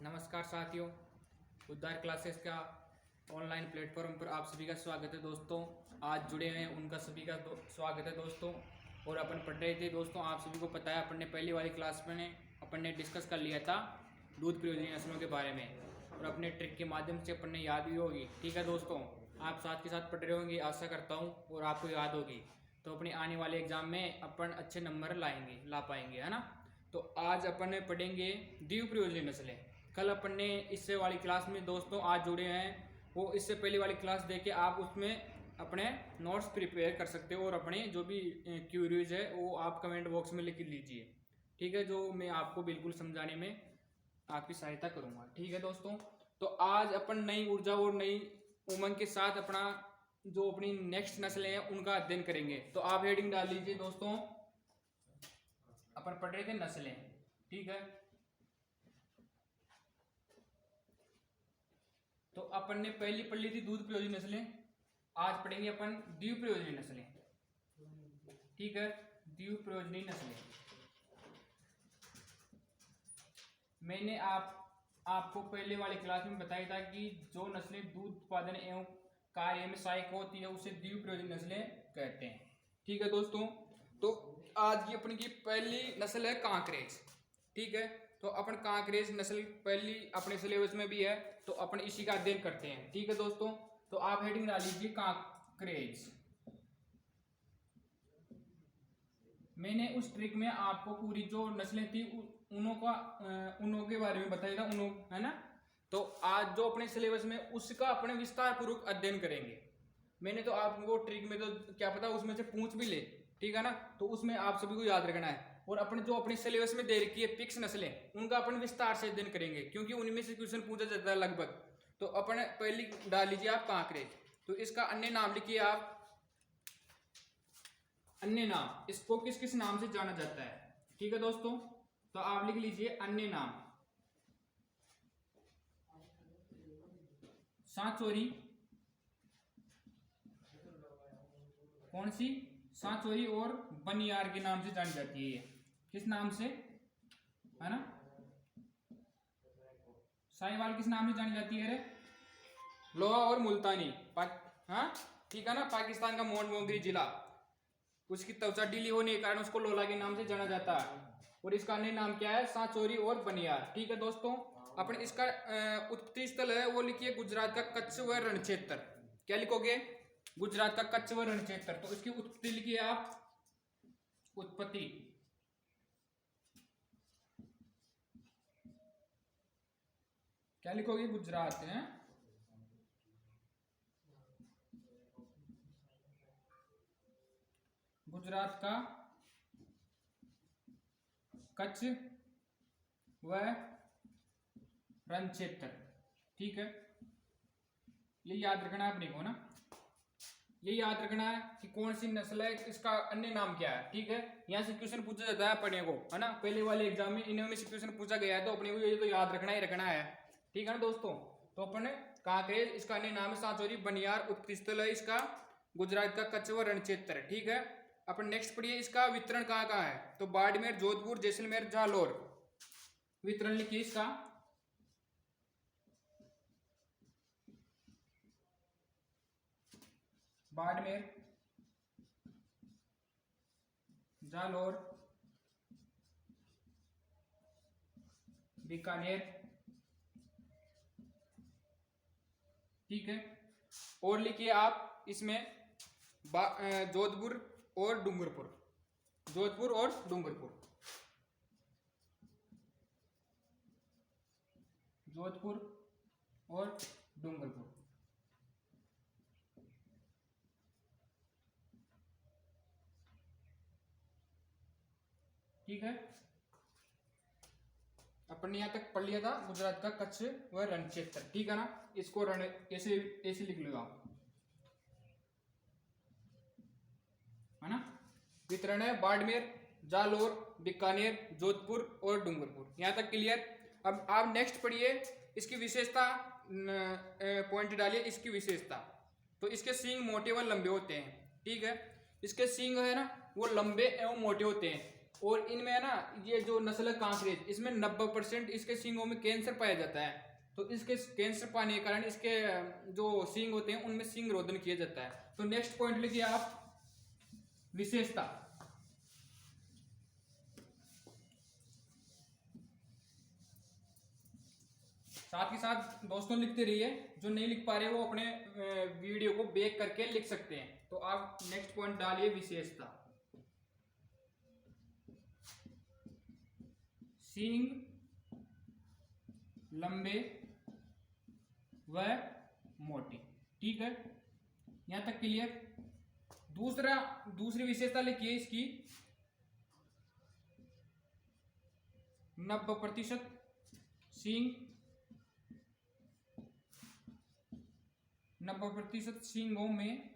नमस्कार साथियों, उद्धार क्लासेस का ऑनलाइन प्लेटफॉर्म पर आप सभी का स्वागत है दोस्तों। आज जुड़े हैं उनका सभी का स्वागत है दोस्तों। और अपन पढ़ रहे थे दोस्तों, आप सभी को पता है अपन ने पहली वाली क्लास में अपन ने डिस्कस कर लिया था दूध प्रयोजनी नस्लों के बारे में, और अपने ट्रिक के माध्यम से अपन ने याद भी होगी। ठीक है दोस्तों, आप साथ के साथ पढ़ रहे होंगे आशा करता हूँ, और आपको याद होगी तो अपने आने वाले एग्जाम में अपन अच्छे नंबर ला पाएंगे, है ना। तो आज अपन पढ़ेंगे द्विप्रयोजनी नस्लें। कल अपन ने इससे वाली क्लास में दोस्तों आज जुड़े हैं वो इससे पहले वाली क्लास देके आप उसमें अपने नोट्स प्रिपेयर कर सकते हो, और अपने जो भी क्यूरीज है वो आप कमेंट बॉक्स में लिख लीजिए। ठीक है, जो मैं आपको बिल्कुल समझाने में आपकी सहायता करूंगा। ठीक है दोस्तों, तो आज अपन नई ऊर्जा और नई उमंग के साथ अपनी नेक्स्ट नस्लें हैं उनका अध्ययन करेंगे। तो आप हेडिंग डाल लीजिए दोस्तों, अपन पढ़ रहे थे नस्लें। ठीक है, तो अपन ने पहली पढ़ ली थी दूध प्रयोजनी नस्लें, आज पढ़ेंगे अपन द्विप्रयोजनी नस्लें। ठीक है, द्विप्रयोजनी नस्लें मैंने आपको पहले वाली क्लास में बताया था कि जो नस्लें दूध उत्पादन एवं कार्य में सहायक होती है उसे द्विप्रयोजनी नस्लें कहते हैं। ठीक है दोस्तों, तो आज की अपनी की पहली नस्ल है कांकरेज। ठीक है, तो अपन कांकरेज नस्ल पहली अपने सिलेबस में भी है, तो अपन इसी का अध्ययन करते हैं। ठीक है दोस्तों, तो आप हेडिंग डाल लीजिए कांकरेज। मैंने उस ट्रिक में आपको पूरी जो नस्लें थी उनों के बारे में बताया था, उनों, है ना। तो आज जो अपने सिलेबस में उसका अपने विस्तार पूर्वक अध्ययन करेंगे। मैंने तो आपको ट्रिक में तो क्या पता उसमें से पूछ भी ले, ठीक है ना, तो उसमें आप सभी को याद रखना है। और अपने सिलेबस में दे रखी है फिक्स नस्लें, उनका अपन विस्तार से अध्ययन करेंगे, क्योंकि उनमें से क्वेश्चन पूछा जाता है लगभग। तो अपन पहली डाल लीजिए आप कांकरेज। तो इसका अन्य नाम लिखिए आप, अन्य नाम, इसको किस किस नाम से जाना जाता है। ठीक है दोस्तों, तो आप लिख लीजिए अन्य नाम, सांचौरी, कौन सी, सांचौरी और बनियार के नाम से जानी जाती है। किस नाम से, है ना, साहिवाल किस नाम से जानी जाती है रे, लोहा और मुल्तानी। हाँ ठीक है ना, पाकिस्तान का मोंटगोमरी जिला, उसकी त्वचा ढीली होने के कारण उसको लोला के नाम से जाना जाता है। और इसका अन्य नाम क्या है, सांचौरी और बनियार। ठीक है दोस्तों, अपन इसका उत्पत्ति स्थल है वो लिखिए गुजरात का कच्छ व रण क्षेत्र। क्या लिखोगे, गुजरात का कच्छ व रण क्षेत्र। तो इसकी उत्पत्ति लिखिए आप, उत्पत्ति, क्या लिखोगे, गुजरात है, गुजरात का कच्छ व रण क्षेत्र। ठीक है, ये याद रखना है अपने को ना, ये याद रखना है कि कौन सी नस्ल है, इसका अन्य नाम क्या है। ठीक है, यहाँ से क्वेश्चन पूछा जाता है अपने को, है ना, पहले वाले एग्जाम में इन्हीं में से क्वेश्चन पूछा गया है, तो अपने को ये तो याद रखना ही रखना है। ठीक है ना दोस्तों, तो अपन कांकरेज, इसका अन्य नाम है सांचौरी, बनियार उत्पत्ति स्थल है इसका गुजरात का कच्छ व रण क्षेत्र। ठीक है, अपन नेक्स्ट पढ़िए, इसका वितरण कहाँ कहाँ है। तो बाड़मेर, जोधपुर, जैसलमेर, जालौर। वितरण लिखिए इसका, बाड़मेर, जालौर, बीकानेर। ठीक है, और लिखिए आप इसमें जोधपुर और डूंगरपुर, जोधपुर और डूंगरपुर, जोधपुर और डूंगरपुर। ठीक है, अपन ने यहां तक पढ़ लिया था गुजरात का कच्छ व रण क्षेत्र। ठीक है ना, इसको रण ऐसे ऐसे लिख लो आप, है ना। वितरण है बाड़मेर, जालौर, बीकानेर, जोधपुर और डूंगरपुर। यहां तक क्लियर। अब आप नेक्स्ट पढ़िए, इसकी विशेषता, पॉइंट डालिए इसकी विशेषता। तो इसके सींग मोटे व लंबे होते हैं। ठीक है, इसके सींग है ना वो लंबे एवं मोटे होते हैं। और इनमें है ना, ये जो नस्ल है कांकरेज, इसमें 90% इसके सींगों में कैंसर पाया जाता है। तो इसके कैंसर पाने के कारण इसके जो सींग होते हैं उनमें सींग रोधन किया जाता है। तो नेक्स्ट पॉइंट लिखिए आप, विशेषता। साथ ही साथ दोस्तों लिखते रहिए, जो नहीं लिख पा रहे वो अपने वीडियो को बैक करके लिख सकते हैं। तो आप नेक्स्ट पॉइंट डालिए, विशेषता। सींग लंबे व मोटे, ठीक है, यहां तक क्लियर। दूसरी विशेषता लिखिए इसकी, 90% सींग, 90% सींगों में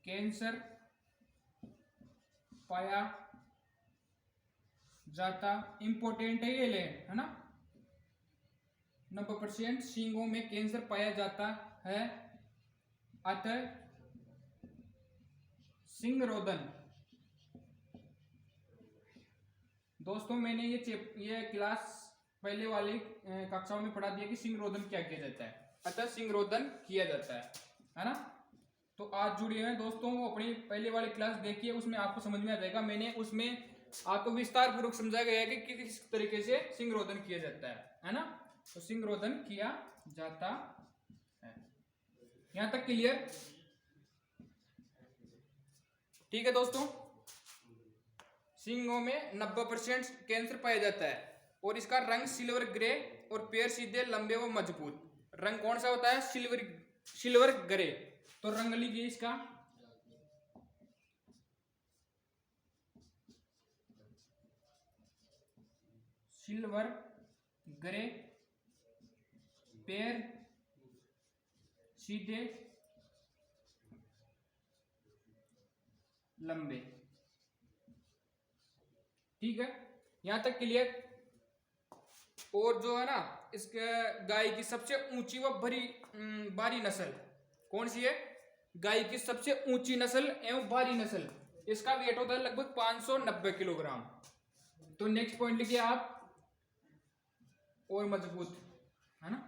कैंसर पाया जाता। इंपॉर्टेंट है ये ले, है ना, 90% सींगों में कैंसर पाया जाता है, अतः सींग रोधन। दोस्तों मैंने ये क्लास पहले वाली कक्षाओं में पढ़ा दिया कि सींग रोधन क्या किया जाता है, अतः सींग रोधन किया जाता है ना। तो आज जुड़े हैं दोस्तों, अपनी पहले वाली क्लास देखिए, उसमें आपको समझ में आ जाएगा। मैंने उसमें आपको विस्तार पूर्वक समझाया गया है कि किस तरीके से सींग रोधन किया जाता है ना। तो सींग रोधन किया जाता है, यहां तक क्लियर, ठीक है दोस्तों। सींगों में 90% कैंसर पाया जाता है और इसका रंग सिल्वर ग्रे और पैर सीधे लंबे व मजबूत। रंग कौन सा होता है? Silver grey. तो रंग लीजिए इसका, सिल्वर ग्रे, पैर सीधे लंबे, ठीक है, यहां तक क्लियर। और जो है ना, इसके गाय की सबसे ऊंची व भारी नस्ल कौन सी है? गाय की सबसे ऊंची नस्ल एवं भारी नस्ल, इसका वेट होता है लगभग 590 किलोग्राम। तो नेक्स्ट पॉइंट लिखिए आप, और मजबूत, है ना।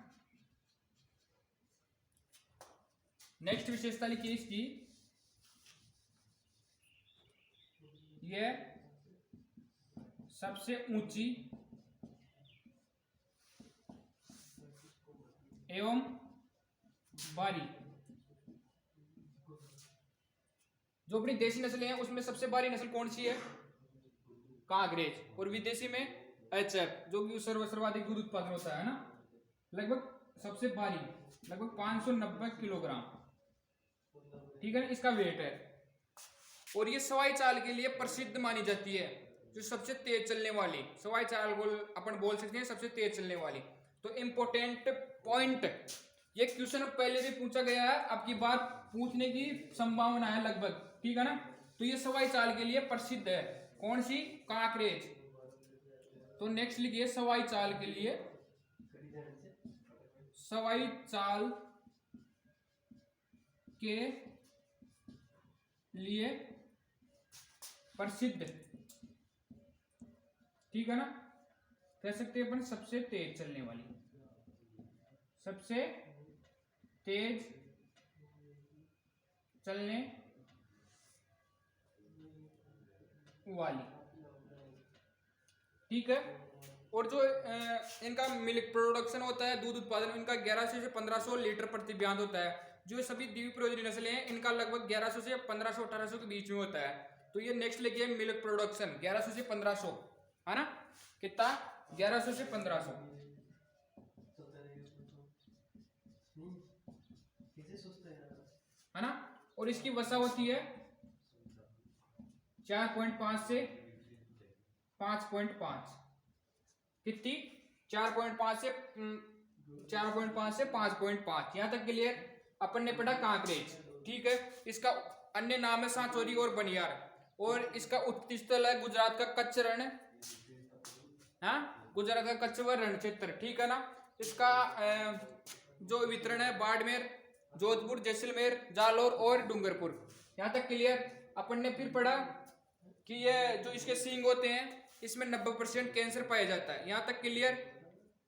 नेक्स्ट विशेषता लिखिए इसकी, यह सबसे ऊंची एवं भारी। जो अपनी देशी नस्लें हैं उसमें सबसे भारी नस्ल कौन सी है? कांकरेज। और विदेशी में एचएफ, जो कि सर्वाधिक दूध उत्पादन होता है ना, लगभग सबसे भारी, लगभग 590 किलोग्राम, ठीक है ना, इसका वेट है। और ये सवाई चाल के लिए प्रसिद्ध मानी जाती है, जो सबसे तेज चलने वाली सवाई चाल अपन बोल सकते हैं, सबसे तेज चलने वाली। तो इंपॉर्टेंट पॉइंट, ये क्वेश्चन पहले भी पूछा गया है, अब की बार पूछने की संभावना है लगभग, ठीक है ना। तो ये सवाई चाल के लिए प्रसिद्ध है, कौन सी? कांकरेज। तो नेक्स्ट लिखिए, सवाई चाल के लिए, सवाई चाल के लिए प्रसिद्ध, ठीक है ना, कह सकते हैं अपन सबसे तेज चलने वाली, सबसे तेज चलने वाली, ठीक है। और जो इनका मिल्क प्रोडक्शन होता है, दूध उत्पादन, इनका 1100 से 1500 लीटर प्रति ब्याज होता है। जो सभी द्विप्रयोजनी नस्लें हैं, इनका लगभग 1100 से 1500 1800 के बीच में होता है। तो ये नेक्स्ट लिखिए, मिल्क प्रोडक्शन 1100 से 1500, है ना, कितना? 1100 से 1500, है ना। और इसकी वसा होती है 4.5 से 5.5, कितनी? 4.5 से 5.5। यहां तक क्लियर। अपन ने पढ़ा कांकरेज, ठीक है। इसका अन्य नाम है सांचौरी और बनियार, और इसका उत्पत्ति स्थल है गुजरात का कच्छ रण, हाँ, गुजरात का कच्छ व रण क्षेत्र, ठीक है ना। इसका जो वितरण है बाड़मेर, जोधपुर, जैसलमेर, जालौर और डूंगरपुर, यहाँ तक क्लियर। अपन ने फिर पढ़ा कि ये जो इसके सींग होते हैं इसमें 90% कैंसर पाया जाता है, यहाँ तक क्लियर।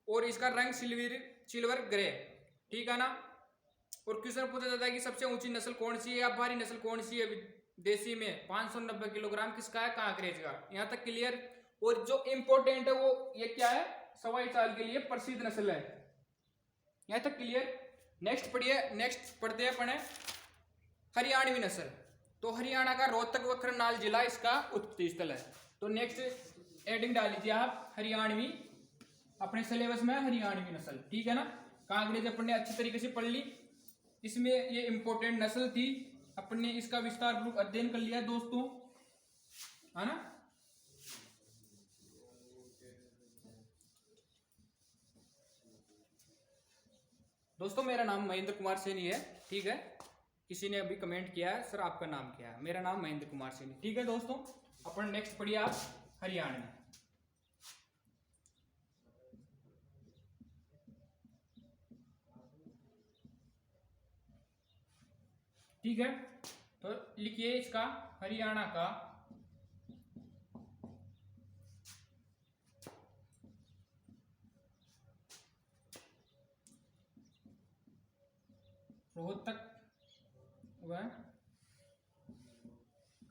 और इसका रंग सिल्वर ग्रे, ठीक है ना। और क्वेश्चन पूछा जाता है कि सबसे ऊंची नस्ल कौन सी है या भारी नस्ल कौन सी है देसी में, 590 किलोग्राम किसका है, कांकरेज का, यहाँ तक क्लियर। और जो इंपॉर्टेंट है वो ये क्या है, सवाई चाल के लिए प्रसिद्ध नस्ल है, यहाँ तक क्लियर। नेक्स्ट पढ़िए, नेक्स्ट पढ़ते हैं अपने हरियाणवी नस्ल। तो हरियाणा का रोहतक व करनाल जिला इसका उत्पत्ति स्थल है। तो नेक्स्ट एडिंग डाल लीजिए आप हरियाणवी, अपने सिलेबस में हरियाणवी नस्ल, ठीक है ना। कांकरेज अपन ने अच्छी तरीके से पढ़ ली, इसमें ये इंपॉर्टेंट नस्ल थी, अपन ने इसका विस्तार पूर्वक अध्ययन कर लिया दोस्तों, है ना। दोस्तों मेरा नाम महेंद्र कुमार सैनी है, ठीक है। किसी ने अभी कमेंट किया है सर आपका नाम क्या है, मेरा नाम महेंद्र कुमार सैनी, ठीक है दोस्तों। अपन नेक्स्ट पढ़िए आप हरियाणवी। ठीक है, तो लिखिए इसका हरियाणा का रोहतक व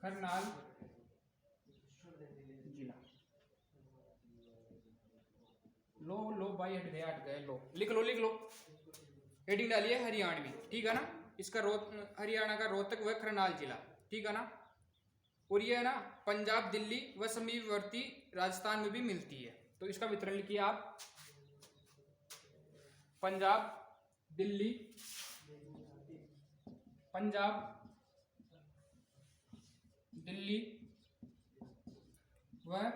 करनाल जिला। लो भाई हट गए लो, लिख लो। हेडिंग डालिए हरियाणवी, ठीक है ना। इसका हरियाणा का रोहतक व करनाल जिला, ठीक है ना। और ये है ना पंजाब, दिल्ली व समीपवर्ती राजस्थान में भी मिलती है। तो इसका वितरण लिखिए आप, पंजाब, दिल्ली, व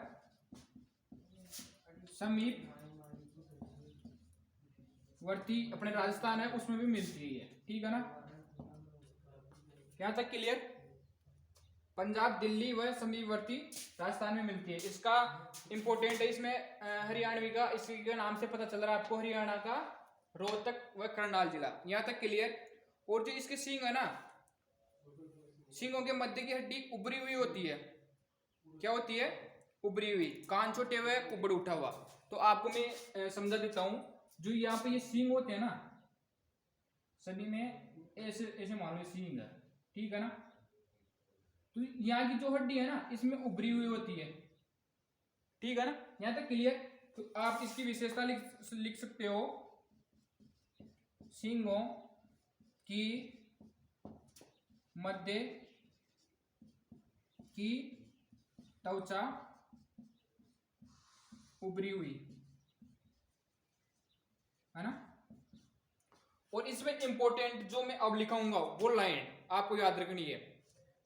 समीपवर्ती अपने राजस्थान है उसमें भी मिलती है, ठीक है ना। यहाँ तक क्लियर। पंजाब, दिल्ली व समीपवर्ती राजस्थान में मिलती है। इसका इंपॉर्टेंट है, इसमें हरियाणवी का इसी के नाम से पता चल रहा है आपको, हरियाणा का रोहतक व करनाल जिला, यहाँ तक क्लियर। और जो इसके सींग है ना, सींगों के मध्य की हड्डी उभरी हुई होती है, क्या होती है, उभरी हुई। कान छोटे हुए, कुबड़ उठा हुआ। तो आपको मैं समझा देता हूं, जो यहाँ पे ये सींग होते हैं ना, सभी में ऐसे ऐसे मान लो सींग है, ठीक है ना। तो यहाँ की जो हड्डी है ना इसमें उभरी हुई होती है, ठीक है ना, यहाँ तक क्लियर। तो आप इसकी विशेषता लिख सकते हो, सींगों की मध्य की त्वचा उभरी हुई, है ना। और इसमें इंपॉर्टेंट जो मैं अब लिखाऊंगा वो लाइन आपको याद रखनी है।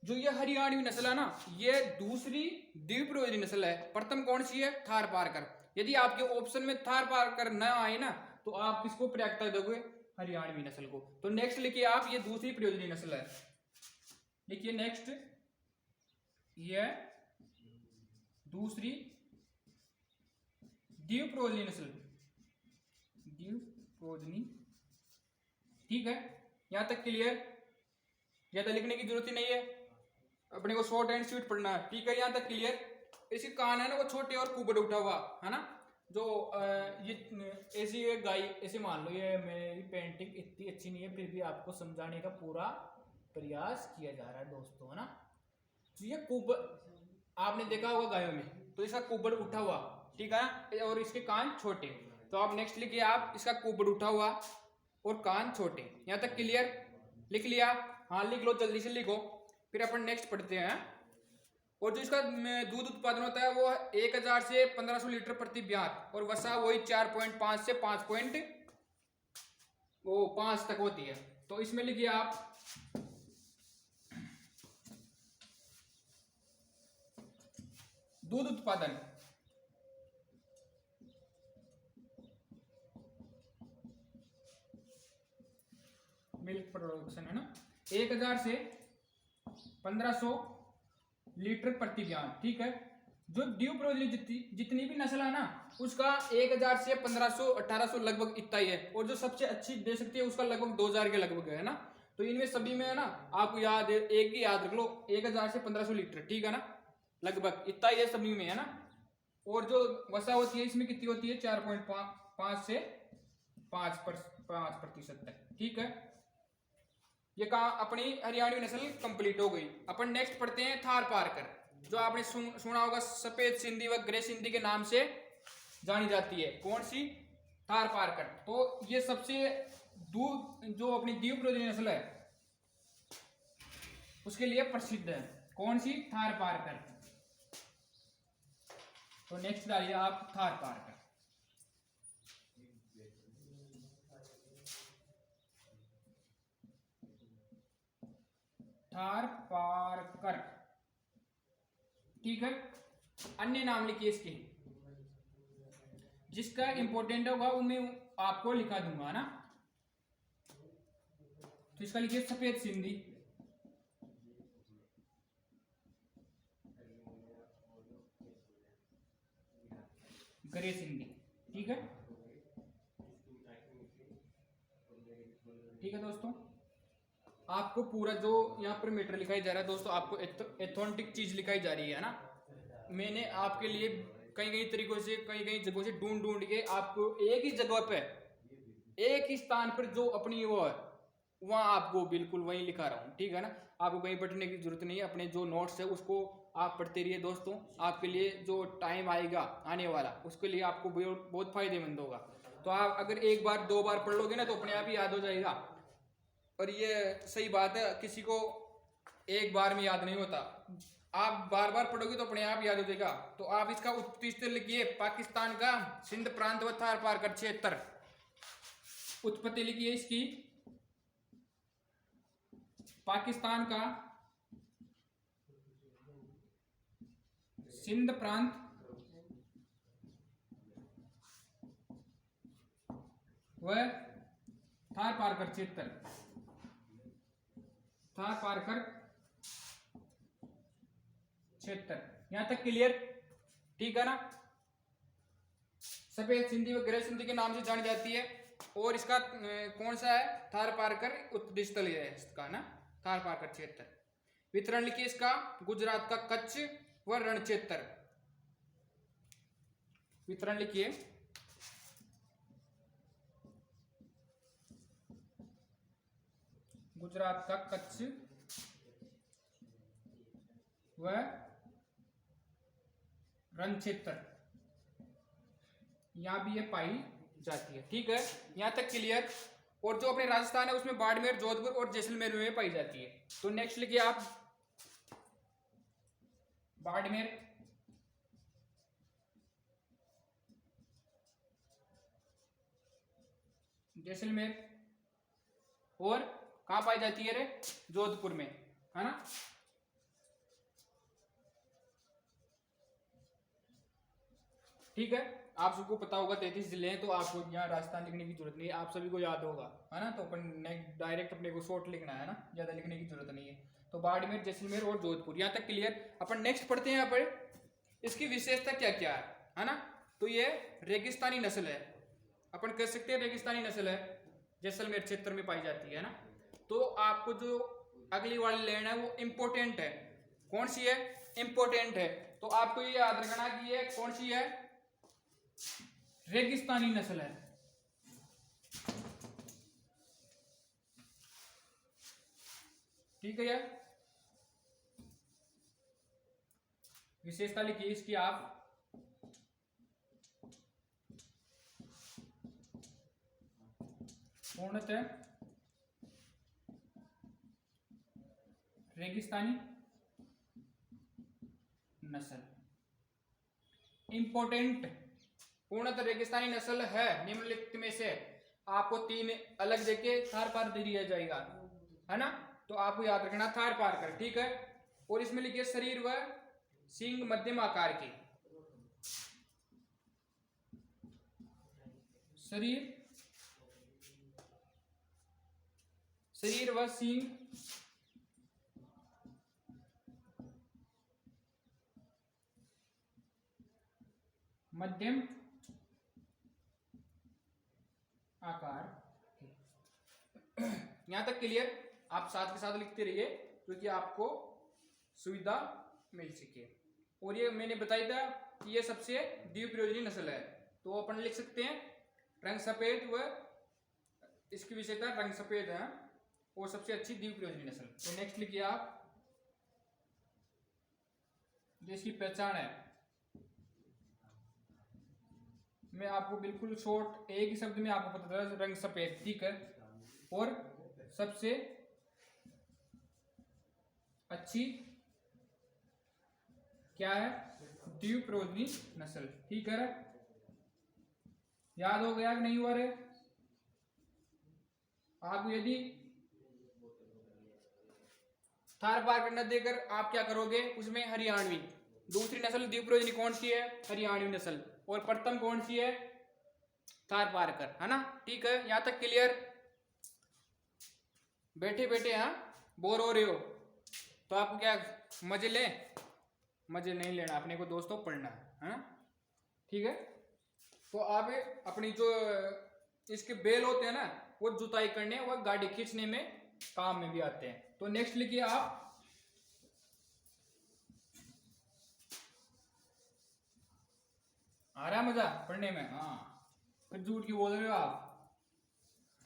जो ये हरियाणवी नस्ल है ना, ये दूसरी द्विप्रयोजनी नस्ल है। प्रथम कौन सी है, थार पारकर। यदि आपके ऑप्शन में थार पारकर न आए ना तो आप किसको प्राथमिकता दोगे, हरियाणवी नस्ल को। तो नेक्स्ट लिखिए आप, ये दूसरी प्रयोजनी नस्ल है, लिखिए नेक्स्ट, ये दूसरी द्विप्रयोजनी नस्ल, द्विप्रयोजनी, ठीक है। यहां तक क्लियर, ज्यादा लिखने की जरूरत ही नहीं है, अपने को शॉर्ट एंड स्वीट पढ़ना है, ठीक है। यहां तक क्लियर। इसके कान है ना वो छोटे और कुबड़ उठा हुआ, है ना। जो ये ऐसी गाय, ऐसे मान लो, ये मेरी पेंटिंग इतनी अच्छी नहीं है, फिर भी आपको समझाने का पूरा प्रयास किया जा रहा है दोस्तों, है ना। तो ये कुबड़ आपने देखा होगा गायों में, तो इसका कुबड़ उठा हुआ, ठीक है, और इसके कान छोटे। तो आप नेक्स्ट लिखिए आप, इसका कुबड़ उठा हुआ और कान छोटे। यहाँ तक क्लियर, लिख लिया, हाँ लिख लो, जल्दी से लिखो, फिर अपन नेक्स्ट पढ़ते हैं। और जो इसका दूध उत्पादन होता है वो 1000 से 1500 लीटर प्रति ब्यात, और वसा वही 4.5 से 5.5 तक होती है। तो इसमें लिखिए आप, दूध उत्पादन, मिल्क प्रोडक्शन, है ना, 1000 से 1500 लीटर प्रति ब्यात, ठीक है। जो द्विप्रयोजनी जितनी भी नस्ल है ना उसका 1000 से 1500 1800 लगभग इतना ही है। और जो सबसे अच्छी दे सकती है उसका लगभग 2000 के लगभग है ना। तो इनमें सभी में है ना, आपको याद है, एक ही याद रख लो, 1000 से 1500 लीटर, ठीक है ना, लगभग इतना ये सभी में है ना। और जो वसा होती है इसमें कितनी होती है, 4.5 से 5% तक, ठीक है। ये कहा अपनी हरियाणवी नस्ल कंप्लीट हो गई। अपन नेक्स्ट पढ़ते हैं थार पारकर, जो आपने सुना होगा, सफेद सिंधी व ग्रे सिंधी के नाम से जानी जाती है। कौन सी, थार पारकर। तो ये सबसे दूर जो अपनी द्वीपरोधी नस्ल है उसके लिए प्रसिद्ध है। कौन सी, थार पारकर। तो नेक्स्ट डालिए आप थार पारकर। थार पारकर, ठीक है। अन्य नाम लिखिए इसके, जिसका इंपॉर्टेंट होगा उनमें आपको लिखा दूंगा ना। तो इसका लिखिए सफेद सिंधी, ग्रे सिंधी, ठीक है। ठीक है दोस्तों, आपको पूरा जो यहाँ पर मैटर लिखाई जा रहा है दोस्तों, आपको एथेंटिक चीज लिखाई जा रही है ना। मैंने आपके लिए कई कई तरीकों से, कई कई जगहों से ढूंढ के आपको एक ही जगह पे, एक ही स्थान पर जो अपनी वो है वहां आपको बिल्कुल वही लिखा रहा हूँ, ठीक है ना। आपको कहीं पढ़ने की जरूरत नहीं है, अपने जो नोट्स है उसको आप पढ़ते रहिए दोस्तों। आपके लिए जो टाइम आएगा आने वाला, उसके लिए आपको बहुत फायदेमंद होगा। तो आप अगर एक बार दो बार पढ़ लोगे ना तो अपने आप ही याद हो जाएगा। और ये सही बात है, किसी को एक बार में याद नहीं होता, आप बार बार पढ़ोगे तो अपने आप याद हो जाएगा। तो आप इसका उत्पत्ति स्थल लिखिए, पाकिस्तान का सिंध प्रांत व थार पारकर क्षेत्र। उत्पत्ति लिखिए इसकी, पाकिस्तान का सिंध प्रांत व थार पारकर क्षेत्र, थार पारकर क्षेत्र। यहां तक क्लियर, ठीक है ना। सफेद सिंधी व ग्रे सिंधी के नाम से जानी जाती है। और इसका कौन सा है, थार पारकर उत्पत्ति स्थल है इसका ना, थार पारकर क्षेत्र। वितरण लिखिए इसका, गुजरात का कच्छ व रण क्षेत्र। वितरण लिखिए, गुजरात का कच्छ व रण क्षेत्र, यहां भी ये पाई जाती है, ठीक है। यहां तक क्लियर। और जो अपने राजस्थान है उसमें बाड़मेर, जोधपुर और जैसलमेर में पाई जाती है। तो नेक्स्ट लिखिए आप, बाड़मेर, जैसलमेर, और कहां पाई जाती है रे, जोधपुर में, है ना। ठीक है, आप सबको पता होगा 33 जिले हैं, तो आपको यहाँ राजस्थान लिखने की जरूरत नहीं है, आप सभी को याद होगा, है ना। तो अपन डायरेक्ट अपने को शॉर्ट लिखना है ना, ज्यादा लिखने की जरूरत नहीं है। तो बाड़मेर, जैसलमेर और जोधपुर, यहाँ तक क्लियर। अपन नेक्स्ट पढ़ते हैं यहाँ पर इसकी विशेषता क्या क्या है ना। तो ये रेगिस्तानी नस्ल है, अपन कह सकते हैं रेगिस्तानी नस्ल है, जैसलमेर क्षेत्र में पाई जाती है ना। तो आपको जो अगली वाली लाइन है वो इंपोर्टेंट है। कौन सी है, इंपोर्टेंट है। तो आपको ये याद रखना कि ये कौन सी है, रेगिस्तानी नस्ल है। ठीक है यार, विशेषता लिखिए इसकी आप, पूर्णतः रेगिस्तानी नस्ल, इंपोर्टेंट, पूर्णतः रेगिस्तानी नस्ल है। निम्नलिखित में से आपको 3 अलग जगह थार पार दे दिया जाएगा, है ना। तो आपको याद रखना थार पारकर, ठीक है। और इसमें लिखिए शरीर व सींग मध्यम आकार की, शरीर व सींग मध्यम आकार। यहां तक क्लियर। आप साथ के साथ लिखते रहिए क्योंकि आपको सुविधा मिल सके। और ये मैंने बताया था कि ये सबसे द्विप्रयोजनी नस्ल है, तो अपन लिख सकते हैं रंग सफेद व इसकी विशेषता रंग सफेद है और सबसे अच्छी द्विप्रयोजनी नस्ल। तो नेक्स्ट लिखिए आप, जो इसकी पहचान है, मैं आपको बिल्कुल शॉर्ट एक ही शब्द में आपको पता चला, रंग सफेद, ठीक है। और सबसे अच्छी क्या है, द्विप्रयोजनी नस्ल, ठीक है। याद हो गया कि नहीं हुआ रे? आप यदि थार पार करना देकर आप क्या करोगे, उसमें हरियाणवी, दूसरी नस्ल द्विप्रयोजनी कौन सी है, हरियाणवी नस्ल, और प्रथम कौन सी है, थार पारकर, है ना, ठीक है। यहां तक क्लियर? बैठे बैठे हाँ बोर हो रहे हो तो आपको क्या मजे ले, मजे नहीं लेना, अपने को दोस्तों पढ़ना है, ठीक है। तो आप अपनी जो इसके बेल होते हैं ना, वो जुताई करने व गाड़ी खींचने में काम में भी आते हैं। तो नेक्स्ट लिखिए आप, आ रहा है मजा पढ़ने में? हाँ, फिर झूठ की बोल रहे हो आप?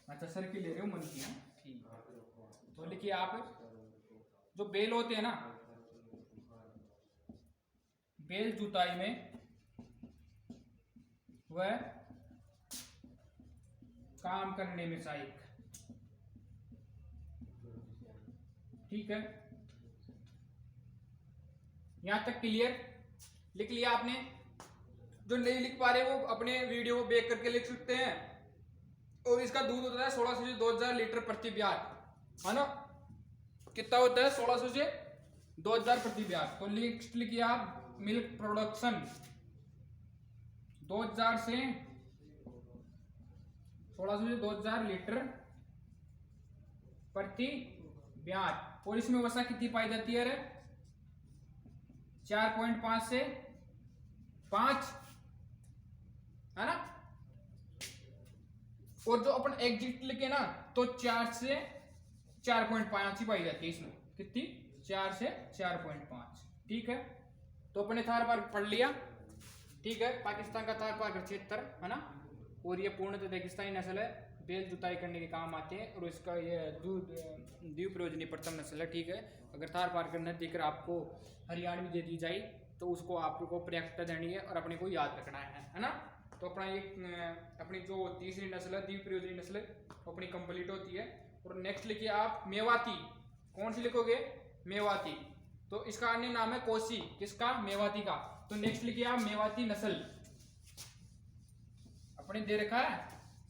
अच्छा, सर की ले रहे हो मन की, ठीक है। तो लिखिए आप, जो बेल होते हैं ना, बेल जुताई में वह काम करने में सहायक, ठीक है। यहां तक क्लियर? लिख लिया आपने? जो नहीं लिख पा रहे वो अपने वीडियो को बैक करके लिख सकते हैं। और इसका दूध होता है 1600 से 2000 लीटर प्रति ब्याज, है ना। कितना होता है? 1600 से 2000 प्रति ब्याज। तो लिखिए आप, मिल्क प्रोडक्शन 2000 से 1600 से 2000 लीटर प्रति ब्याज। और इसमें वसा कितनी पाई जाती है? 4.5 से 5, है ना। और जो अपन एग्जिट लिखे ना, तो 4 से 4.5 ही पाई जाती है इसमें। कितनी? 4 से 4.5, ठीक है। तो अपने थार पार पढ़ लिया, ठीक है। पाकिस्तान का थार पार क्षेत्र, है ना। और ये पूर्णतः रेगिस्तानी नस्ल है, बेल जुताई करने के काम आते हैं। और इसका ये द्विप्रयोजनी प्रथम नस्ल है, ठीक है। अगर थार पार करना देकर आपको हरियाणवी दे दी जाए तो उसको आपको प्राथमिकता देनी है और अपने को याद रखना है ना। तो अपना एक अपनी जो तीसरी नस्ल है द्विप्रयोजनी नस्ल, अपनी कंप्लीट होती है। और नेक्स्ट लिखिए आप, मेवाती। कौन सी लिखोगे? मेवाती। तो इसका अन्य नाम है कोसी। किसका? मेवाती का। तो नेक्स्ट लिखिए आप, मेवाती नस्ल, अपने दे रखा है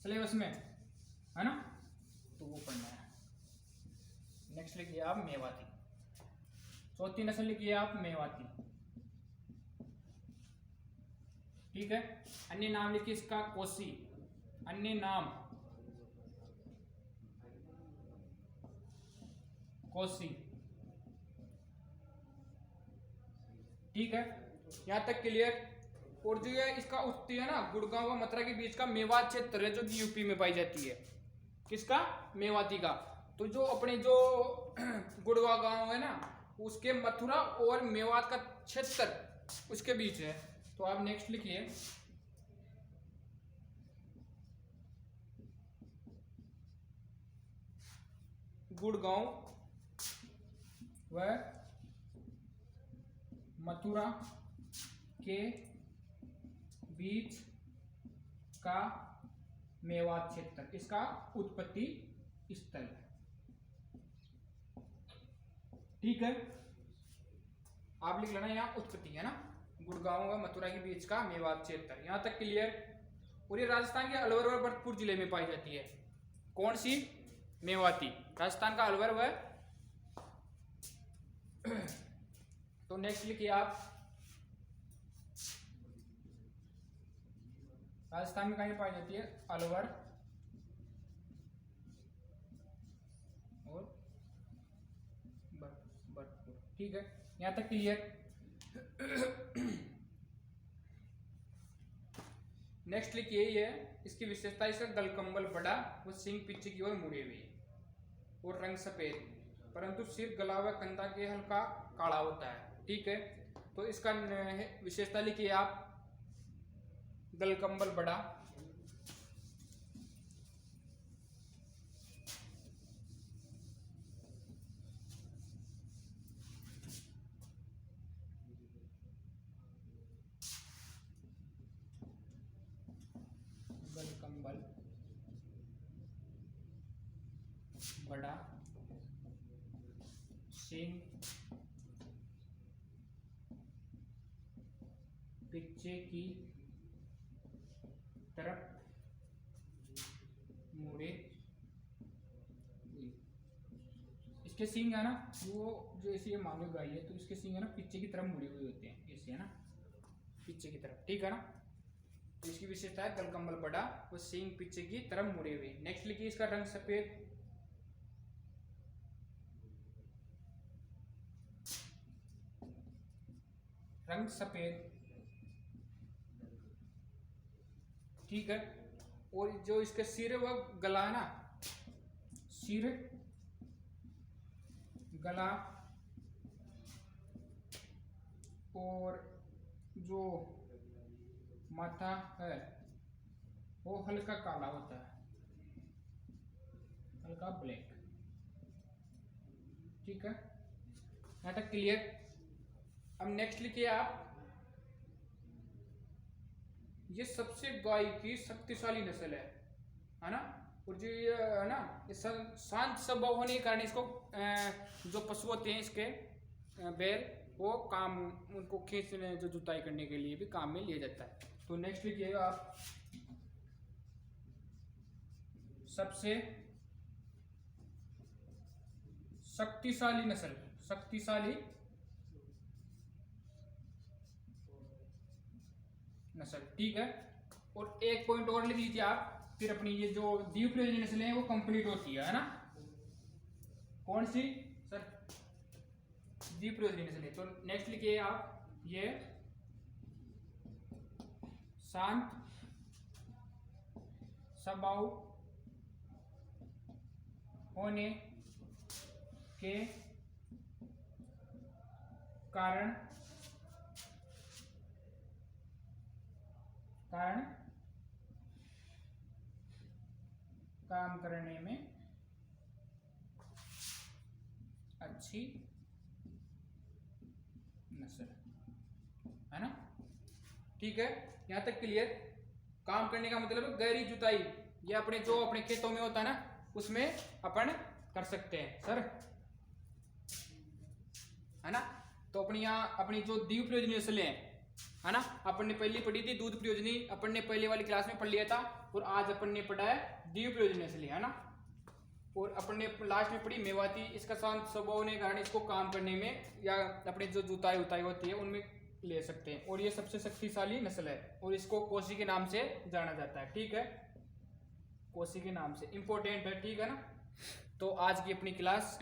सिलेबस में, है ना, तो वो पढ़ना है। नेक्स्ट लिखिए आप, मेवाती। चौथी नस्ल लिखिए आप, मेवाती, ठीक है। अन्य नाम लिखिए इसका, कोसी। अन्य नाम कोसी, ठीक है। यहां तक क्लियर? और जो है इसका उत्पत्ति है ना, गुड़गांव व मथुरा के बीच का मेवात क्षेत्र है, जो कि यूपी में पाई जाती है। किसका? मेवाती का। तो जो अपने जो गुड़गांव गांव है ना, उसके मथुरा और मेवात का क्षेत्र उसके बीच है। तो आप नेक्स्ट लिखिए, गुड़गांव व मथुरा के बीच का मेवात क्षेत्र इसका उत्पत्ति स्थल है, ठीक है। आप लिख लेना यहाँ उत्पत्ति, है ना, गुड़गांव व मथुरा के बीच का मेवात क्षेत्र। यहां तक क्लियर? और ये राजस्थान के अलवर व भरतपुर जिले में पाई जाती है। कौन सी? मेवाती, राजस्थान का अलवर व तो नेक्स्ट लिखिए आप, राजस्थान में कहीं पाई जाती है? अलवर और भरतपुर, ठीक है। यहां तक क्लियर? नेक्स्ट लिखिए, ये इसकी विशेषता, इसका गलकंबल बड़ा, वो सिंग पीछे की ओर मुड़े हुए। और रंग सफेद, परंतु सिर, गला व कंधा के हल्का काला होता है। ठीक है, तो इसका विशेषता लिखिए आप। गलकंबल बड़ा, गलकंबल बड़ा, सींग पीछे की तरफ मुड़े। इसके सींग है ना, वो जो ऐसे ये मान लो गाय है तो इसके सींग है ना पीछे की तरफ मुड़े हुए होते हैं, ऐसे है ना, पीछे की तरफ। ठीक है ना, तो इसकी विशेषता है गलकंबल बड़ा, वो सींग पीछे की तरफ मुड़े हुए। नेक्स्ट लिखिए इसका रंग सफेद, रंग सफेद। ठीक है, और जो इसका सिर है वह गला है ना, सिर, गला, और जो माथा है वो हल्का काला होता है, हल्का ब्लैक। ठीक है, यहाँ तक क्लियर। अब नेक्स्ट लिखिए आप, ये सबसे गाय की शक्तिशाली नस्ल है ना, और जो ये है ना, ये शांत स्वभाव होने के कारण इसको जो पशु होते हैं इसके बैल, वो काम उनको खींचने, जो जुताई करने के लिए भी काम में लिया जाता है। तो नेक्स्ट लिखिएगा आप, सबसे शक्तिशाली नस्ल, शक्तिशाली नस्ल। ठीक है, और एक पॉइंट और लिख लीजिए आप, फिर अपनी ये जो द्विप्रयोजनी नस्लें हैं वो कंप्लीट होती है ना। कौन सी सर? द्विप्रयोजनी नस्लें। तो नेक्स्ट लिखिए आप, ये शांत स्वभाव होने के कारण काम करने में अच्छी नस्ल है ना। ठीक है, यहां तक क्लियर। काम करने का मतलब गहरी जुताई, ये अपने जो अपने खेतों में होता है ना उसमें अपन कर सकते हैं सर, है ना। तो अपनी यहाँ अपनी जो द्विप्रयोजनी नस्लें हैं है ना, अपन ने पहली पढ़ी थी दूध प्रयोजनी, अपन ने पहले वाली क्लास में पढ़ लिया था, और आज अपन ने पढ़ा है द्विप्रयोजनी नस्लें, है ना। और अपन ने लास्ट में पढ़ी मेवाती, इसका शांत स्वभाव होने के कारण इसको काम करने में या अपनी जो जुताई उताई होती है उनमें ले सकते हैं, और ये सबसे शक्तिशाली नस्ल है, और इसको कोसी के नाम से जाना जाता है। ठीक है, कोसी के नाम से, इंपॉर्टेंट है। ठीक है ना, तो आज की अपनी क्लास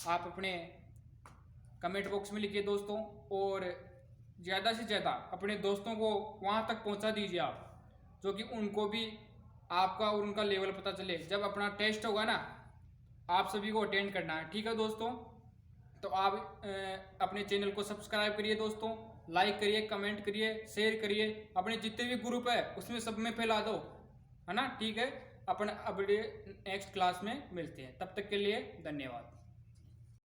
आप अपने कमेंट बॉक्स में लिखिए दोस्तों, और ज़्यादा से ज़्यादा अपने दोस्तों को वहाँ तक पहुँचा दीजिए आप, जो कि उनको भी आपका और उनका लेवल पता चले। जब अपना टेस्ट होगा ना, आप सभी को अटेंड करना है। ठीक है दोस्तों, तो आप अपने चैनल को सब्सक्राइब करिए दोस्तों, लाइक करिए, कमेंट करिए, शेयर करिए, अपने जितने भी ग्रुप है उसमें सब में फैला दो, है ना। ठीक है, अपन अब नेक्स्ट क्लास में मिलते हैं, तब तक के लिए धन्यवाद।